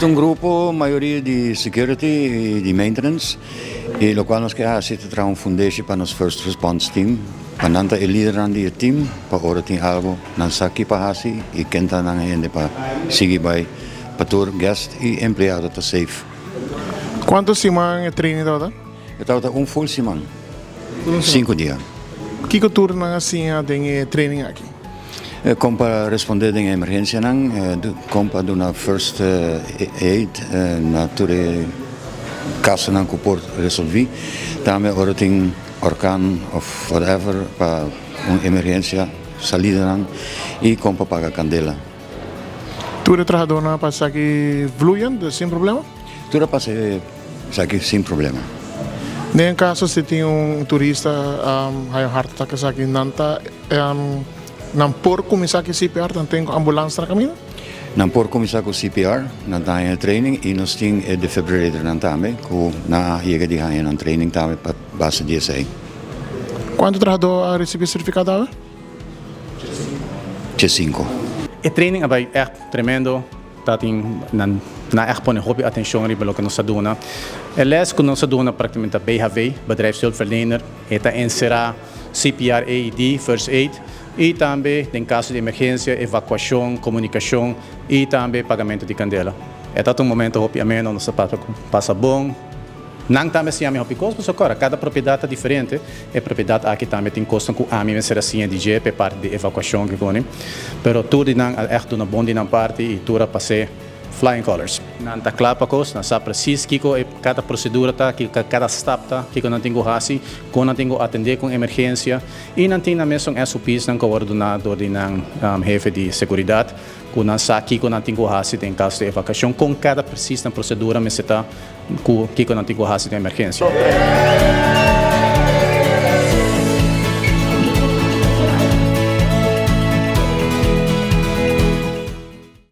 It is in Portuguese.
É um grupo, maioria de security e de maintenance, e o qual nós queremos trazer um foundation para nos first response team. Pananta é líder do team, para ora tem algo, não sabe para hasi e quenta não ainda para seguir by para tour guest e empregado está safe. Quantos semanas é treino toda? Então tá full semana, 5 dias. Que cultura não assim tem training aqui? Como para responder a emergência não, como para dar first aid na ture caso não que pode resolver, também ora tem orkan of whatever para uma emergência salida não e como para pagar candela. Tu trabalhou na passa aqui fluente sem problema? Tudo passa aqui sem problema. Nem caso se tem turista hay heart attack aqui nanta não por começar aqui CPR não tem ambulância na caminho? Não por começar com CPR, não tem training e nós temos defibrillator não também, que na chega de ganhar na training também para base DSA. Quanto trabalhou a receber certificado? C5. O training é tremendo, tá na echt pone hobby atenção riba lo que nós aduna. Les que nós aduna praticamente a BHV, bedrijfshulpverlener, eta encerrar CPR, AED, First Aid, e também em caso de emergência, evacuação, comunicação e também pagamento de candela. É um momento hobby ameno, nossa passa bom. Não também se chama hobby cosmos agora, cada propriedade é diferente. A propriedade aqui também tem custo com a minha ser assim de GP parte de evacuação que goni. Pero tudo não é echt uma boa na parte e tudo passei flying colors. Não tá claro para na sabe preciso que cada procedura tá, que cada step tá, que não tenho hasi, que não tenho atender com emergência e não tem na mesma SOPs não coordenador de jefe de segurança, que não sabe que não tenho hasi em caso de evacuação com cada precisa procedura me está que não tenho hasi de emergência.